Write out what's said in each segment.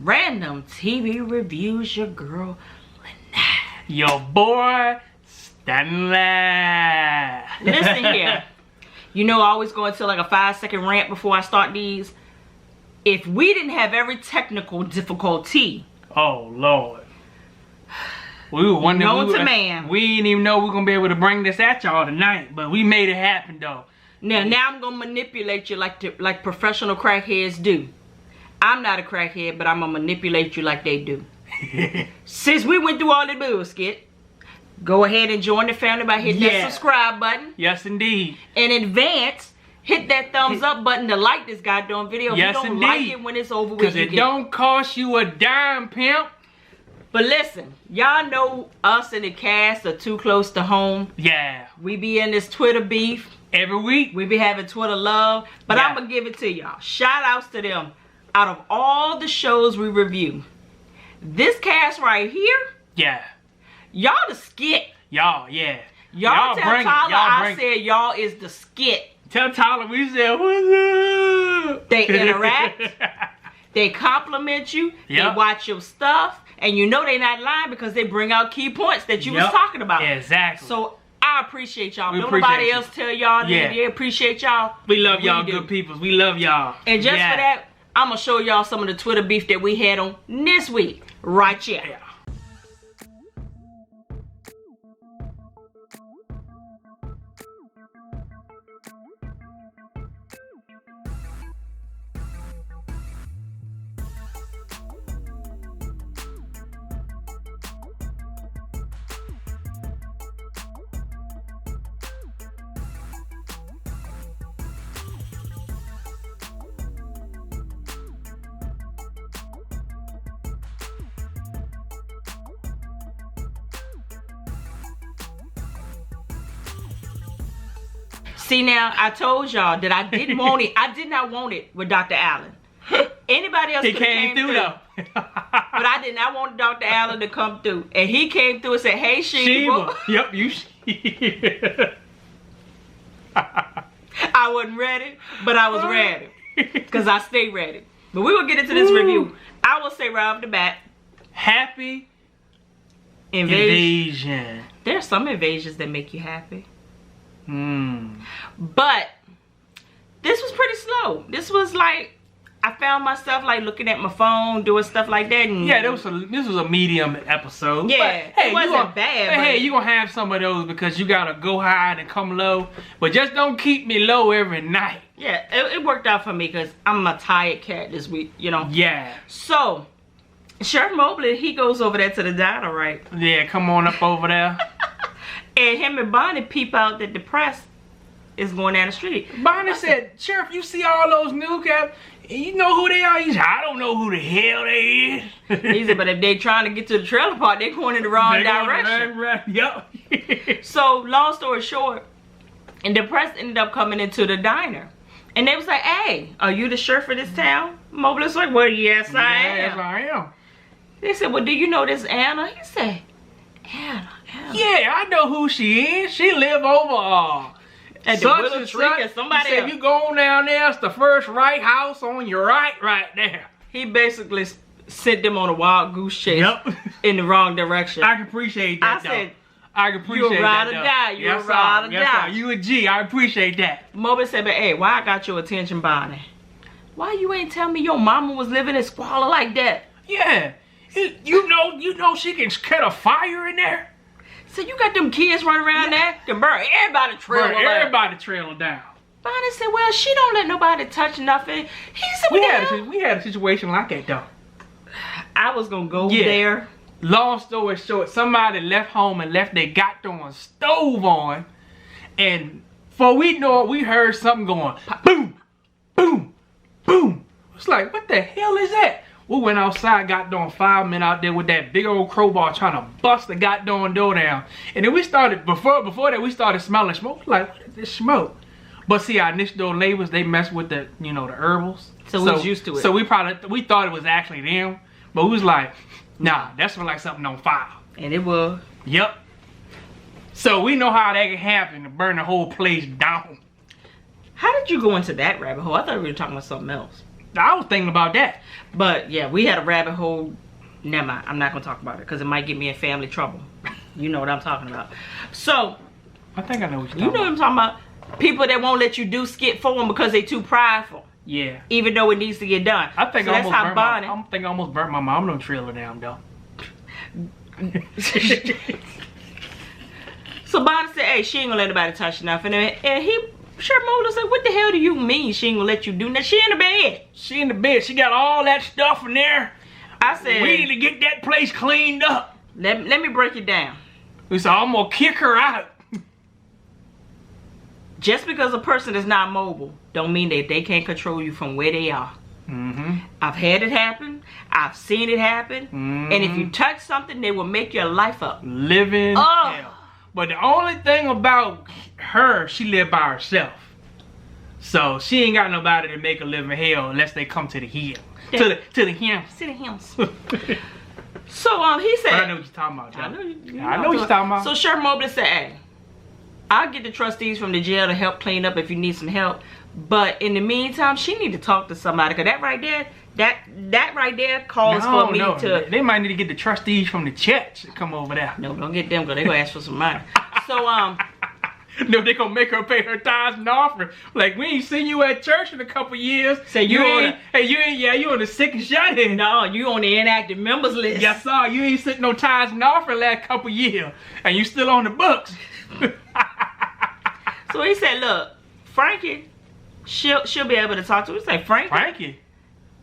Random TV reviews. Your girl, your boy, Stanley. Listen here. You know, I always go into like a 5-second rant before I start these. If we didn't have every technical difficulty, oh Lord, we were wondering. We didn't even know we were gonna be able to bring this at y'all tonight, but we made it happen though. Now I'm gonna manipulate you like professional crackheads do. I'm not a crackhead, but I'm gonna manipulate you like they do. Since we went through all the bullshit, go ahead and join the family by hitting that subscribe button. Yes, indeed. In advance, hit that thumbs up button to like this goddamn video. Yes, if you don't like it when it's over with, because it don't cost you a dime, pimp. But listen, y'all know us and the cast are too close to home. Yeah. We be in this Twitter beef. Every week. We be having Twitter love. But I'm going to give it to y'all. Shout outs to them. Out of all the shows we review, this cast right here. Yeah. Y'all the skit. Y'all, yeah. Y'all tell Tyler I said y'all is the skit. Tell Tyler we said, what's up? They interact. They compliment you. They watch your stuff. And you know they not lying because they bring out key points that you was talking about. Yeah, exactly. So I appreciate y'all. Don't nobody else tell y'all that they appreciate y'all. We love y'all, good peoples. We love y'all. And just for that, I'm going to show y'all some of the Twitter beef that we had on this week. Right here. Yeah. See, now, I told y'all that I didn't want it. I did not want it with Dr. Allen. Anybody else came through though. But I did not want Dr. Allen to come through. And he came through and said, hey, Sheba. Yep, you I wasn't ready, but I was ready. Because I stay ready. But we will get into this review. I will say right off the bat, happy invasion. There's some invasions that make you happy. But this was pretty slow. This was like, I found myself like looking at my phone, doing stuff like that. And yeah, this was a medium episode. Yeah, but, hey, it wasn't bad. Hey, you gonna have some of those because you gotta go high and come low. But just don't keep me low every night. Yeah, it worked out for me because I'm a tired cat this week, you know. Yeah. So, Sheriff Mobley, he goes over there to the diner, right? Yeah, come on up over there. And him and Bonnie peep out that the press is going down the street. Bonnie said, Sheriff, you see all those newscaps? You know who they are? He said, I don't know who the hell they is. He said, but if they trying to get to the trailer park, they're going in the wrong direction. Yep. So, long story short, and the press ended up coming into the diner. And they was like, hey, are you the sheriff of this town? Mobley's like, well, yes, I am. Yes, I am. They said, well, do you know this Anna? He said, Anna. Yeah, I know who she is. She live over at the Willow Tree. Somebody said, you go on down there, it's the first right house on your right there. He basically sent them on a wild goose chase in the wrong direction. I can appreciate that, I can appreciate that. You're a ride or die. You're a ride or die. You a G. I appreciate that. Mobley said, but hey, why I got your attention, Bonnie? Why you ain't tell me your mama was living in squalor like that? Yeah. You know she can cut a fire in there. So you got them kids running around there? Can burn everybody trailing down. Bonnie said, well, she don't let nobody touch nothing. He said, we had a situation like that though. I was gonna go there. Long story short, somebody left home and left their goddamn stove on, and before we know it, we heard something going boom, boom, boom. It's like, what the hell is that? We went outside, goddamn firemen out there with that big old crowbar trying to bust the goddamn door down. And then we started, before that, we started smelling smoke. Like, what is this smoke? But see, our next door neighbors, they mess with the, the herbals. So we was used to it. So we thought it was actually them. But we was like, nah, that smelled like something on fire. And it was. Yep. So we know how that can happen to burn the whole place down. How did you go into that rabbit hole? I thought we were talking about something else. I was thinking about that. But yeah, we had a rabbit hole. Never mind. I'm not gonna talk about it because it might get me in family trouble. You know what I'm talking about. So I think I know what you're talking about. You know what I'm talking about? People that won't let you do skit for them because they too prideful. Yeah. Even though it needs to get done. I think so I almost burnt my mom no trailer down though. So Bonnie said, hey, she ain't gonna let anybody touch nothing. And he Shermola said, what the hell do you mean she ain't gonna let you do that? She in the bed. She in the bed. She got all that stuff in there. I said, we need to get that place cleaned up. Let me break it down. We said, I'm gonna kick her out. Just because a person is not mobile don't mean that they can't control you from where they are. Mm-hmm. I've had it happen. I've seen it happen. Mm-hmm. And if you touch something, they will make your life up. Living hell. But the only thing about her, she lived by herself. So she ain't got nobody to make her live in hell unless they come to the hill. Yeah. To the hymn. To the hymns. So he said, but I know what you're talking about, John. I know what you're talking about. So Sherman Mobley said, hey, I'll get the trustees from the jail to help clean up if you need some help. But in the meantime, she need to talk to somebody. Because that right there calls for me to... They might need to get the trustees from the church to come over there. No, don't get them because they're going to ask for some money. So, no, they gonna make her pay her tithes and offering. Like, we ain't seen you at church in a couple years. Say you on the sick and shut in. No, you on the inactive members list. Yes, sir. You ain't sent no tithes and offering last couple years, and you still on the books. So he said, look, Frankie, she'll be able to talk to her. He said, Frankie?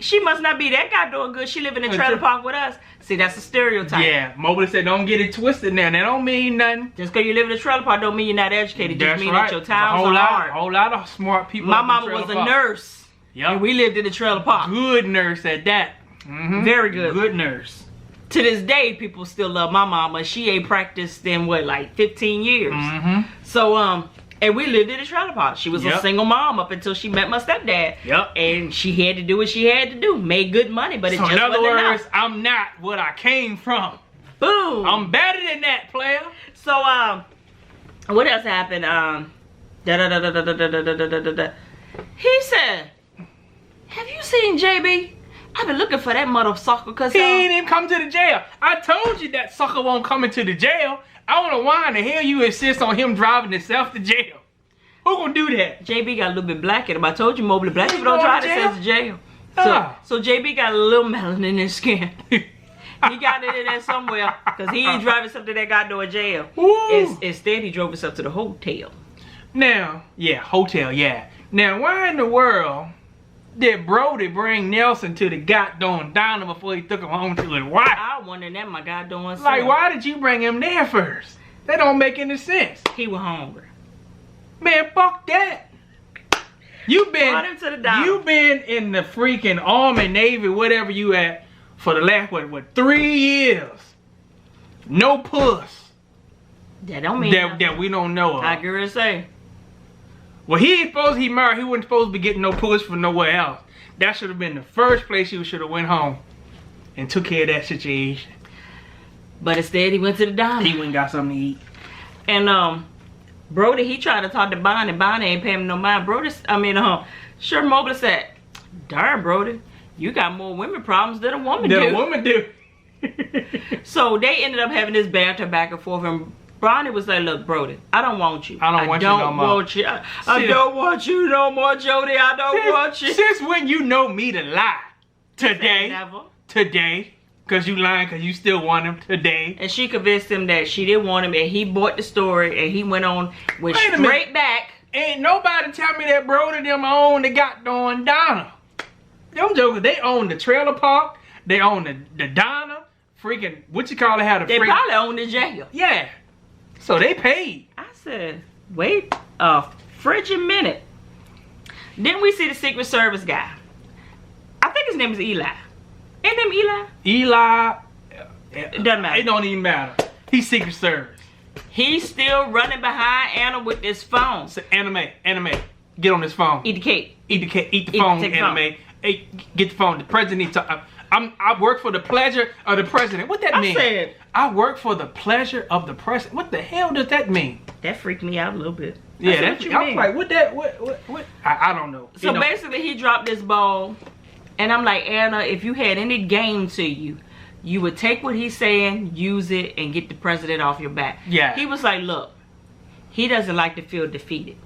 She must not be that guy doing good. She live in a trailer park with us. See, that's a stereotype. Yeah, Mobley said don't get it twisted now. That don't mean nothing. Just because you live in a trailer park don't mean you're not educated. That's just mean right. that your times are hard. A whole lot of smart people. My mama was a nurse. Yep. And we lived in a trailer park. Good nurse at that. Mm-hmm. Very good. Good nurse. To this day, people still love my mama. She ain't practiced in, what, like 15 years. Mm-hmm. So, and we lived in a trailer park. She was a single mom up until she met my stepdad. Yep. And she had to do what she had to do. Made good money, but it just wasn't enough. In other words, I'm not what I came from. Boom. I'm better than that, player. So, what else happened? He said, have you seen JB? I've been looking for that mother sucker because he ain't even come to the jail. I told you that sucker won't come into the jail. I don't know why in the hell you insist on him driving himself to jail. Who gonna do that? JB got a little bit black in him. I told you, Mobley, black people don't drive themselves to jail. So JB got a little melanin in his skin. He got it in there somewhere because he ain't driving something that got to a jail. Instead, he drove himself to the hotel. Now, hotel. Now, why in the world did Brody bring Nelson to the goddamn diner before he took him home to his wife? I wonder that my goddamn self. Like, why did you bring him there first? That don't make any sense. He was hungry. Man, fuck that. You've been in the freaking Army, Navy, whatever you at for the last, what 3 years. No puss. That don't mean that we don't know of. I agree to say. Well, he ain't supposed to be married. He wasn't supposed to be getting no puss from nowhere else. That should have been the first place he should have went home and took care of that situation. But instead, he went to the diner. He went and got something to eat. And Brody, he tried to talk to Bonnie. Bonnie ain't paying him no mind. Sure Mobley said, darn, Brody, you got more women problems than a woman do. So they ended up having this banter back and forth. And Bonnie was like, look, Brody, I don't want you. I don't want you no more. I don't want you no more, Jody. I don't want you. Since when you know me to lie? Today. Never. Today. Because you lying because you still want him today. And she convinced him that she didn't want him. And he bought the story. And he went straight back. Ain't nobody tell me that Brody them own the goddamn diner. Them jokers, they own the trailer park. They own the diner. Freaking, what you call it? They probably own the jail. Yeah. So they paid. I said, wait a frigid minute. Then we see the Secret Service guy. I think his name is Eli. Ain't name Eli? Eli. It doesn't matter. It don't even matter. He's Secret Service. He's still running behind Anna with this phone. So, anime. Get on this phone. Eat the cake. Eat the phone, Anime. Hey, get the phone. The president needs to... I work for the pleasure of the president. What that mean? I work for the pleasure of the president. What the hell does that mean? That freaked me out a little bit. Yeah, I was like, what? I don't know. So basically, he dropped this ball And I'm like, Anna, if you had any game to you, you would take what he's saying, use it, and get the president off your back. Yeah. He was like, look, he doesn't like to feel defeated.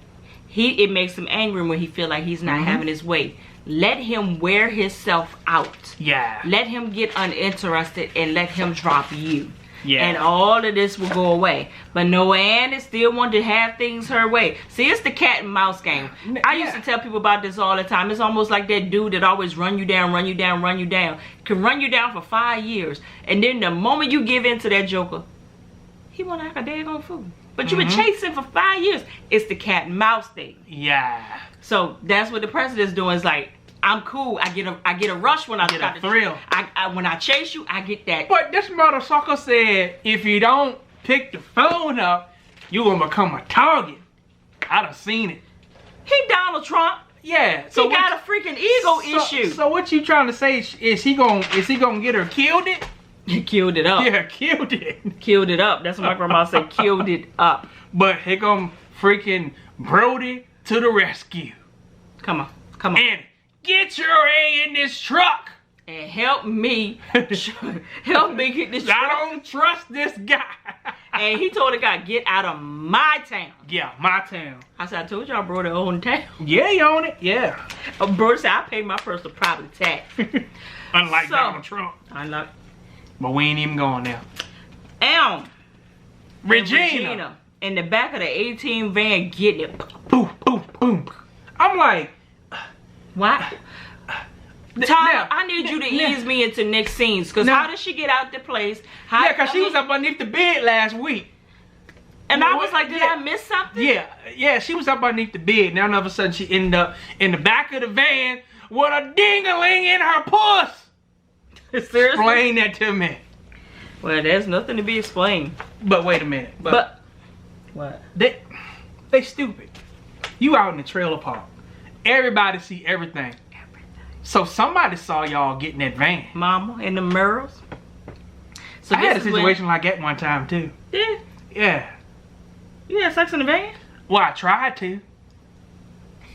It makes him angry when he feel like he's not having his way. Let him wear himself out. Yeah. Let him get uninterested and let him drop you. Yeah. And all of this will go away. But no, Anna still wanted to have things her way. See, it's the cat and mouse game. I used to tell people about this all the time. It's almost like that dude that always run you down. Can run you down for 5 years. And then the moment you give in to that joker, he wanna act a daggone fool. But you been chasing for 5 years. It's the cat and mouse thing. Yeah. So that's what the president's doing. Is like, I'm cool. I get a rush when I get a thrill. When I chase you, I get that. But this motherfucker said, if you don't pick the phone up, you gonna become a target. I done seen it. He Donald Trump. Yeah. So he got a freaking ego issue. So what you trying to say? Is he gonna get her killed it? He killed it up. Yeah, killed it. Killed it up. That's what my grandma said. Killed it up. But here come freaking Brody to the rescue. Come on. And get your A in this truck. And help me get this truck. I don't trust this guy. And he told the guy, get out of my town. Yeah, my town. I said, I told y'all Brody own town. Yeah, he own it. Yeah. Brody said, I pay my personal property tax. Unlike Donald Trump. But we ain't even going there. Regina in the back of the 18 van getting it. Boom, boom, boom. I'm like, what? Tyler, I need you to ease me into next scenes. Because how did she get out the place? Because she was up underneath the bed last week. And I was like, did I miss something? Yeah, she was up underneath the bed. Now all of a sudden she ended up in the back of the van with a ding-a-ling in her puss. Seriously? Explain that to me. Well, there's nothing to be explained. But wait a minute. But what? They stupid. You out in the trailer park. Everybody see everything. So somebody saw y'all get in that van. Mama in the mirrors. So I had a situation like that one time too. Yeah. Yeah. You had sex in the van? Well, I tried to.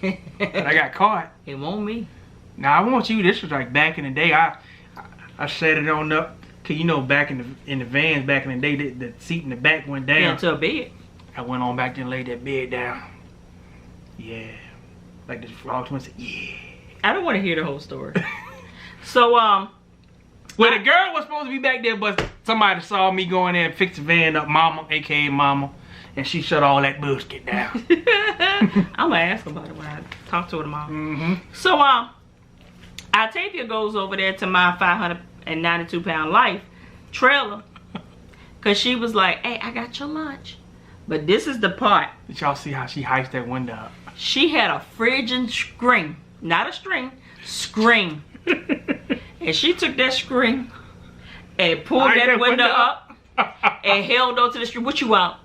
But I got caught. It won't me. Now I want you. This was like back in the day. I set it on up. Cause you know back in the vans back in the day, the seat in the back went down. Yeah, to a bed. I went on back there and laid that bed down. Yeah. Like this frog twin said, yeah. I don't want to hear the whole story. So, well, the girl was supposed to be back there, but somebody saw me going there and fix the van up, Mama, aka Mama, and she shut all that bullshit down. I'm gonna ask about it when I talk to her tomorrow. So, Octavia goes over there to my 592-pound life trailer, cause she was like, "Hey, I got your lunch." But this is the part. Did y'all see how she hiked that window up? She had a friggin' string. Not a string, screen. And she took that screen and pulled that window up and held on to the string. What you want?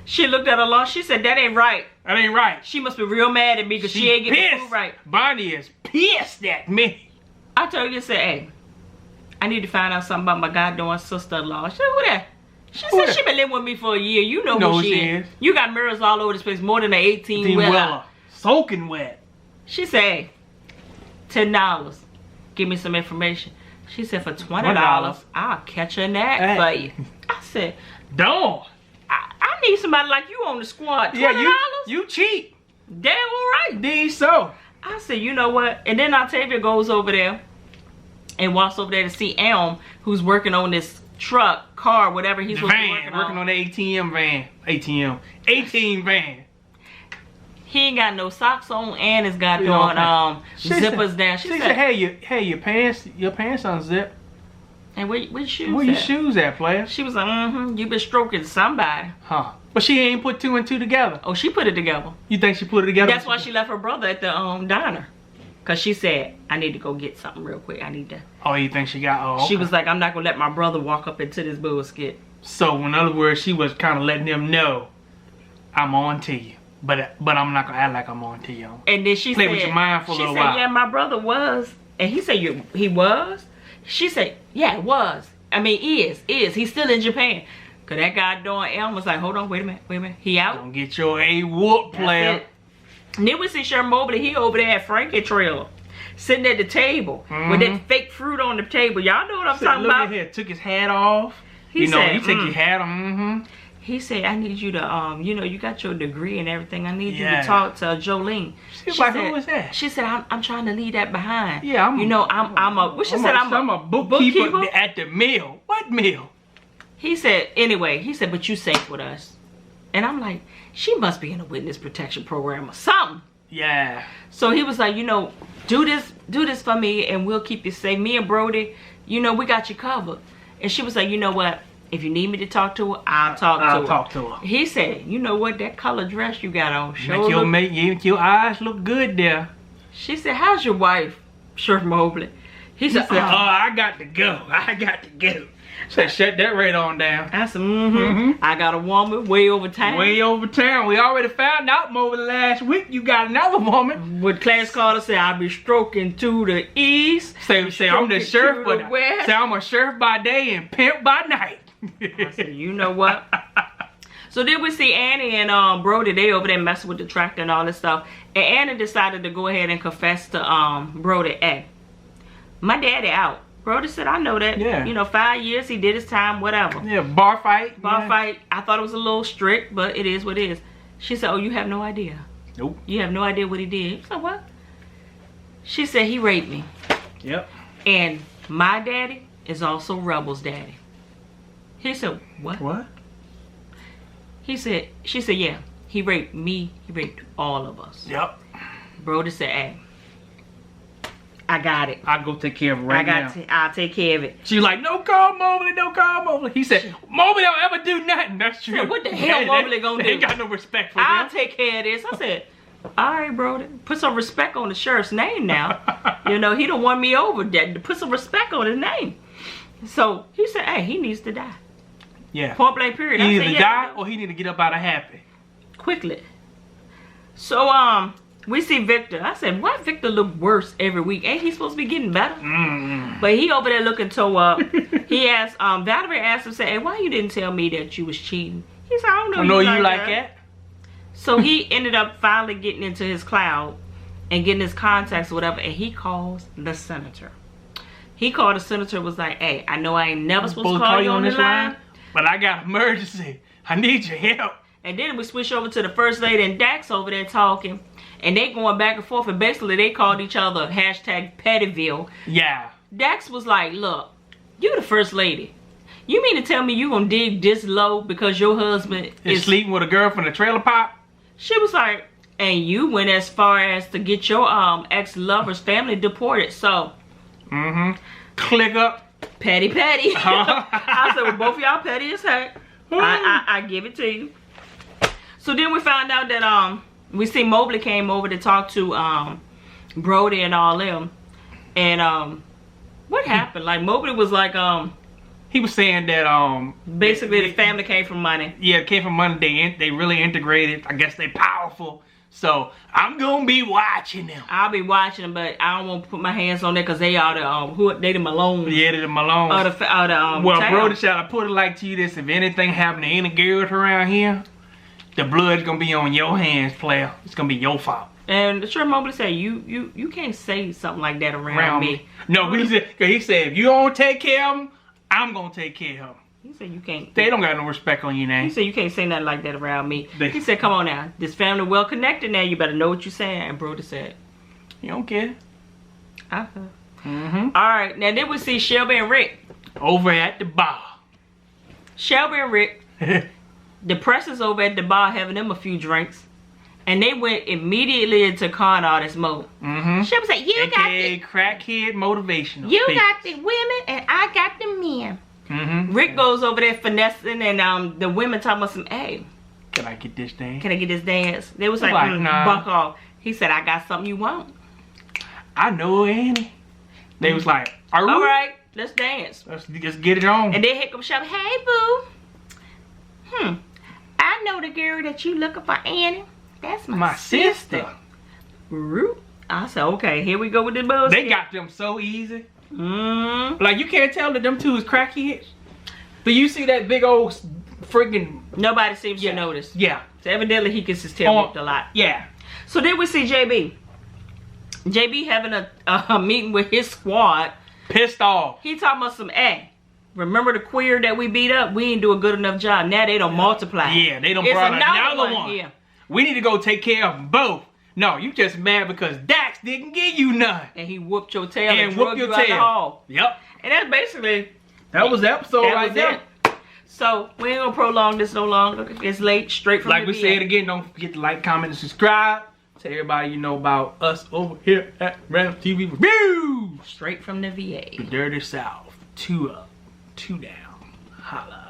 She looked at her lunch. She said, that ain't right. That ain't right. She must be real mad at me because she ain't getting the food right. Bonnie is pissed at me. I told her, said, hey, I need to find out something about my goddamn sister-in-law. She said, who that? She said, she been living with me for a year. You know who she is. You got mirrors all over this place, more than an 18-wheeler. Soaking wet. She said, $10. Give me some information. She said, for $20, I'll catch a nap for you. I said, don't. I need somebody like you on the squad. $20? Yeah, you cheap. Damn all right. Indeed so. I said, you know what? And then Octavia goes over there and walks over there to see Elm, who's working on this truck, car, whatever he's working on the ATM van. ATM van. He ain't got no socks on and his goddamn zippers down. She said, hey, your pants unzipped. And where your shoes Where your shoes at, player? She was like, you been stroking somebody. Huh. But she ain't put two and two together. Oh, she put it together. You think she put it together? That's why she left her brother at the diner. Because she said, I need to go get something real quick. I need to. Oh, you think she got, okay. She was like, I'm not going to let my brother walk up into this bullshit. So, in other words, she was kind of letting them know, I'm on to you. But I'm not going to act like I'm on to you. And then she Play with your mind for a little while. She said, yeah, my brother was. And he said, he was? She said, yeah, it was. I mean, is. He's still in Japan. Because that guy doing Elm was like, hold on, wait a minute. He out? Don't get your A-whoop, player. And then we see Sherman Mobley. He over there at Frankie trailer. sitting at the table with that fake fruit on the table. Y'all know what I'm talking about? Here, took his hat off. He said, he took his hat off. He said, I need you to, you got your degree and everything. I need you to talk to Jolene. She was like, who was that? She said, I'm trying to leave that behind. Yeah, I'm a bookkeeper at the mill. What mill? He said, anyway, but you safe with us. And I'm like, she must be in a witness protection program or something. Yeah. So he was like, do this for me and we'll keep you safe. Me and Brody, we got you covered. And she was like, you know what? If you need me to talk to her, I'll talk to her. He said, you know what? That color dress you got on. Make your eyes look good there. She said, how's your wife, Sheriff Mobley? He said, I got to go. So shut that right on down. I said, I got a woman way over town. We already found out over the last week you got another woman. With Clarence Carter said, I'll be stroking to the east. Say I'm the sheriff, but say I'm a sheriff by day and pimp by night. I said, you know what? So then we see Annie and Brody, they over there messing with the tractor and all this stuff. And Annie decided to go ahead and confess to Brody, hey, my daddy out. Brody said, I know that. Yeah. 5 years, he did his time, whatever. Yeah, bar fight. Fight. I thought it was a little strict, but it is what it is. She said, oh, you have no idea. Nope. You have no idea what he did. He said, what? She said, he raped me. Yep. And my daddy is also Rebel's daddy. He said, what? What? She said, yeah, he raped me. He raped all of us. Yep. Brody said, hey, I got it. I'll go take care of it right now. I'll take care of it. She's like, no call Mobley. He said, Mobley don't ever do nothing. That's true. Said, what the hell Mobley gonna do? They ain't got no respect for him. I'll take care of this. I said, all right, Brody. Put some respect on the sheriff's name now. He don't want me over. Put some respect on his name. So he said, hey, he needs to die. Yeah. Point blank period. He needs to die or he need to get up out of happy. Quickly. So, we see Victor. I said, why Victor look worse every week? Ain't he supposed to be getting better? But he over there looking toe up. He asked, Valerie asked him, say, hey, why you didn't tell me that you was cheating? He said, I don't know you like that. So he ended up finally getting into his cloud and getting his contacts or whatever, and he calls the senator. He called the senator, was like, hey, I know I ain't never supposed to call you on this line, but I got an emergency. I need your help. And then we switch over to the first lady and Dax over there talking. And they going back and forth, and basically they called each other #Pettyville. Yeah. Dax was like, look, you the first lady. You mean to tell me you gonna dig this low because your husband is sleeping with a girl from the trailer park? She was like, and you went as far as to get your ex-lover's family deported, so. Click up. Petty. I said, well, both of y'all petty as heck. I give it to you. So then we found out that we see Mobley came over to talk to Brody and all them. And what happened? Like Mobley was like he was saying that basically the family came from money. Yeah, it came from money. They really integrated. I guess they powerful. So I'm gonna be watching them. I'll be watching them, but I don't want to put my hands on there because they are the they the Malones. Yeah, they the Malones. Well, town. Brody, shall I put it like to you this: if anything happened to any girls around here, the blood's gonna be on your hands, player. It's gonna be your fault. And the Sheriff Mobley said, you can't say something like that around me. No, but he said, if you don't take care of him, I'm gonna take care of him. He said you can't. They don't got no respect on your name. He said you can't say nothing like that around me. He said, come on now, this family well connected now. You better know what you're saying. And Brody said, you don't care. All right, now then we see Shelby and Rick over at the bar. Shelby and Rick, the press is over at the bar having them a few drinks. And they went immediately into con artist mode. Shelby said, you got the crackhead motivational. You got the women and I got the men. Rick goes over there finessing and the women talking about some, hey, can I get this dance? Can I get this dance? They was like, nah. Buck off. He said, I got something you want. I know, Annie. They was like, all right, let's dance. Let's just get it on. And then here comes Shelby, hey boo. I know the girl that you looking for, Annie. That's my sister. I said, okay, here we go with the bullshit. They got them so easy. Like, you can't tell that them two is crackheads. Do you see that big old friggin'... Nobody seems to notice. Yeah. So evidently he gets his tail whipped a lot. Yeah. So then we see JB. JB having a meeting with his squad. Pissed off. He talking about some, hey, remember the queer that we beat up? We ain't do a good enough job. Now they don't multiply. Yeah, they don't It's brought another one. here. We need to go take care of them both. No, you just mad because Dax didn't give you none. And he whooped your tail and whoop drug your you out the tail. hall. Yep. And that's basically... That was the episode right there. So, we ain't gonna prolong this no longer. It's late, straight from Like the we VA. said again, don't forget to like, comment, and subscribe. Tell everybody you know about us over here at Random TV Reviews. Straight from the VA. The Dirty South. 2 up, 2 down. Holla.